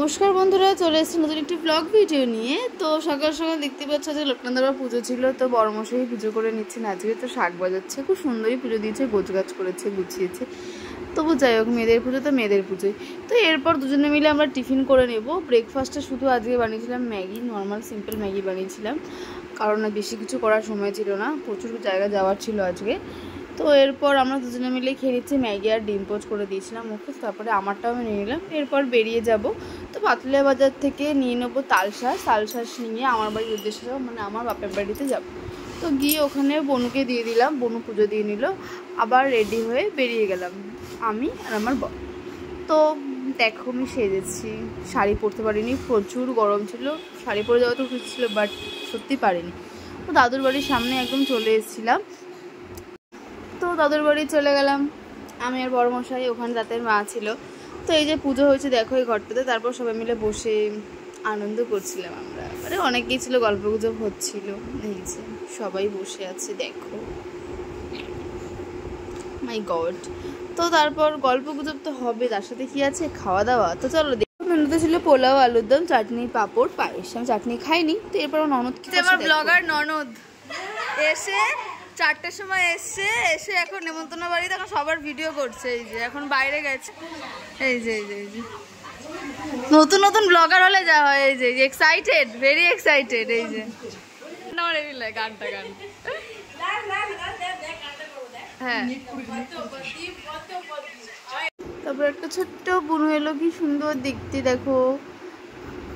নমস্কার বন্ধুরা, চলে এসেছি নতুন একটি ব্লগ ভিডিও নিয়ে। তো সকাল সকাল দেখতে পাচ্ছ যে লোকনাথবাবার পুজো ছিল, তো বড়মশাই পুজো করে নিচ্ছেন আজকে। তো শাক বাজাচ্ছে, খুব সুন্দরই পুজো দিয়েছে, গোছগাছ করেছে, গুছিয়েছে। তবু যাই হোক, মেয়েদের পুজো তো মেয়েদের পুজোই। তো এরপর দুজনে মিলে আমরা টিফিন করে নেব। ব্রেকফাস্টে শুধু আজকে বানিয়েছিলাম ম্যাগি, নর্মাল সিম্পল ম্যাগি বানিয়েছিলাম, কারণ বেশি কিছু করার সময় ছিল না, প্রচুর জায়গা যাওয়ার ছিল আজকে। তো এরপর আমরা দুজনে মিলে খেয়ে নিচ্ছি ম্যাগি আর ডিম পোচ করে দিয়েছিলাম ওকে। তারপরে আমারটাও আমি নিয়ে নিলাম। এরপর বেরিয়ে যাব। তো পাতুলিয়া বাজার থেকে নিয়ে নেবো তালশাঁস নিয়ে আমার বাড়ির উদ্দেশ্যে যাবো, মানে আমার বাপের বাড়িতে যাব। তো গিয়ে ওখানে বনুকে দিয়ে দিলাম, বনু পুজো দিয়ে নিল। আবার রেডি হয়ে বেরিয়ে গেলাম আমি আর আমার বর। তো দেখো আমি সেজেছি, শাড়ি পরতে পারিনি, প্রচুর গরম ছিল, শাড়ি পরে যাওয়া তো উচিত ছিল, বাট সত্যি পারিনি। তো দাদুর বাড়ির সামনে একদম চলে এসেছিলাম। তো দাদুর বাড়ি চলে গেলাম আমি আর বড়মশাই, ওখানে রাতের মা ছিল। তো এই যে পুজো হয়েছে দেখো এই ঘরটাতে, তারপর সবাই মিলে বসে আনন্দ করছিলাম আমরা, মানে অনেকেই ছিল, গল্প গুজব হচ্ছিল। এই যে সবাই বসে আছে দেখো, মাই গড। তো তারপর গল্প গুজব তো হবে, তার সাথে কি আছে, খাওয়া দাওয়া। তো চলো দেখো, মেনুতে ছিল পোলাও, আলুর দম, চাটনি, পাঁপড়, পায়েস। আমি চাটনি খাইনি। তো এরপর ননদ, আমার ব্লগার ননদ এসে 4টের সময় এসে এখন নেমন্তন্ন বাড়িতে এখন সবার ভিডিও করছে। এই যে এখন বাইরে গেছে। এই যে নতুন নতুন ব্লগার হলে যা হয়, এই যে এক্সাইটেড, ভেরি এক্সাইটেড। এই যে গানটা হ্যাঁ। তারপর একটা ছোট্ট বুনু এলো, কি সুন্দর দেখতে, দেখো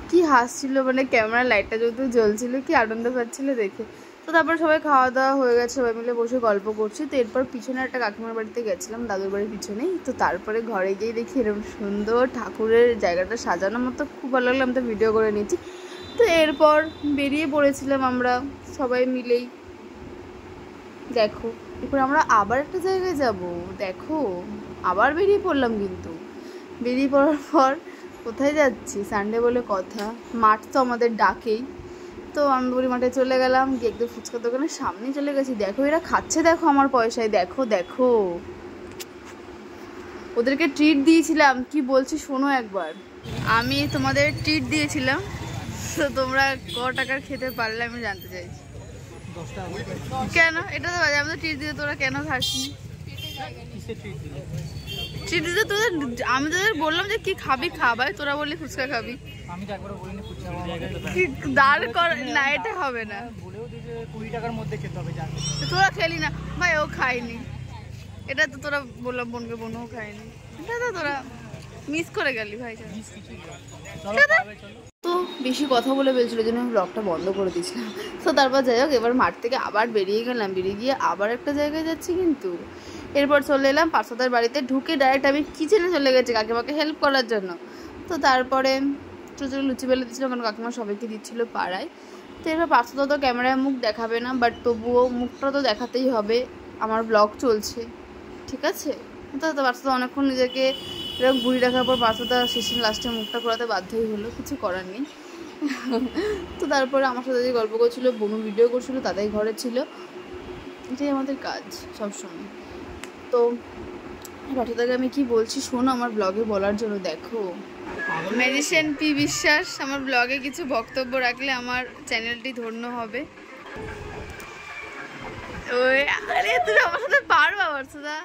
কি হাসছিল, মানে ক্যামেরা লাইটটা যেহেতু জ্বলছিল, কি আনন্দ পাচ্ছিল দেখে। তো তারপর সবাই খাওয়া দাওয়া হয়ে গেছে, সবাই মিলে বসে গল্প করছি। তো এরপর পিছনে একটা কাকিমার বাড়িতে গেছিলাম, দাদুর বাড়ির পিছনেই। তো তারপরে ঘরে গিয়ে দেখি এরকম সুন্দর ঠাকুরের জায়গাটা সাজানোর মতো, খুব ভালো লাগলো, আমি তো ভিডিও করে নিয়েছি। তো এরপর বেরিয়ে পড়েছিলাম আমরা সবাই মিলেই। দেখো এরপর আমরা আবার একটা জায়গায় যাব, দেখো আবার বেরিয়ে পড়লাম। কিন্তু বেরিয়ে পড়ার পর কোথায় যাচ্ছি, সানডে বলে কথা, মাঠ তো আমাদের ডাকেই। তো আনন্দপুরি মাঠে চলে গেলাম, গিয়ে একদম ফুচকা দোকানের সামনে চলে গেছি। দেখো এরা খাচ্ছে, দেখো আমার পয়সায়, দেখো দেখো ওদেরকে ট্রিট দিয়েছিলাম, কি বলছি শোনো একবার। আমি তোমাদের ট্রিট দিয়েছিলাম, তো তোমরা ক টাকার খেতে পারলে আমি জানতে চাইছি। কেন? এটা তো বাজে, আমি তো ট্রিট দিতে, তোরা কেন খাসনি? ট্রিট দিতে তোদের, আমি তোদের বললাম যে কি খাবি খাবাই, তোরা বললি ফুচকা খাবি। আমি তো একবারও বলিনি ফুচকা দাঁড় কর না, এটা হবে না, বলেও দিয়েছে 20 টাকার মধ্যে খেতে হবে। তোরা খেলি না ভাই, ও খায়নি। এটা তো তোরা বললাম বোনকে, বোনও খায়নি। এটা তো তোরা মিস করে গেলি ভাই। তো বেশি কথা বলে ফেলছিল, জন্য আমি ব্লগটা বন্ধ করে দিয়েছিলাম। তো তারপর যাই হোক, এবার মাঠ থেকে আবার বেরিয়ে গেলাম, বেরিয়ে গিয়ে আবার একটা জায়গায় যাচ্ছি। কিন্তু এরপর চলে এলাম পার্শ্বদার বাড়িতে, ঢুকে ডাইরেক্ট আমি কিচেনে চলে গেছি কাকিমাকে হেল্প করার জন্য। তো তারপরে ছোটো লুচি বেলে দিচ্ছিলো, কারণ কাকিমা সবাইকে দিচ্ছিলো পাড়ায়। তো এবার পার্শ্বদা তো ক্যামেরায় মুখ দেখাবে না, বাট তবুও মুখটা তো দেখাতেই হবে, আমার ব্লগ চলছে, ঠিক আছে। তো পার্শ্বদা অনেকক্ষণ নিজেকে এরকম ঘুরি রাখার পর পার্শ্বদা শেষে লাস্টে মুখটা করাতে বাধ্যই হলো, কিছু করার নেই। তো তারপরে আমার সাথে যে গল্প করছিলো, বনু ভিডিও করছিলো, তাদের ঘরে ছিল, এটাই আমাদের কাজ সবসময়। তো পার্শ্বদাকে আমি কি বলছি শোনো আমার ব্লগে বলার জন্য। দেখো ম্যাজিশিয়ান পি বিশ্বাস আমার ব্লগে কিছু বক্তব্য রাখলে আমার চ্যানেলটি ধন্য হবে। ওই আরে তুমি আমার সাথে পারবা পার্শ্বদা?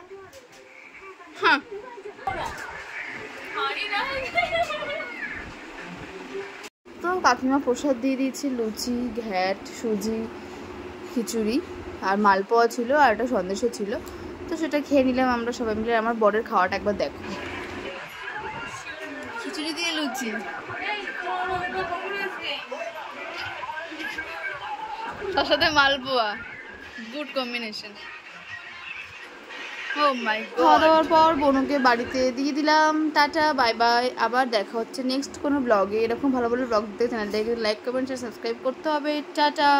হ্যাঁ তো কাকিমা প্রসাদ দিয়ে দিয়েছি, লুচি, ঘ্যাট, সুজি, খিচুড়ি আর মালপোয়া ছিল, আর একটা সন্দেশও ছিল। তো সেটা খেয়ে নিলাম আমরা সবাই মিলে। আমার বরের খাওয়াটা একবার দেখো, খিচুড়ি দিয়ে লুচি, তার সাথে মালপোয়া, গুড কম্বিনেশন। ও মাই গড। খাওয়া দাওয়ার পর বোনকে বাড়িতে দিয়ে দিলাম, টাটা বাই বাই। আবার দেখা হচ্ছে নেক্সট কোনো ব্লগে। এরকম ভালো ভালো ব্লগ দিতে চ্যানেলটাকে লাইক, কমেন্ট, সাবস্ক্রাইব করতে হবে। টাটা।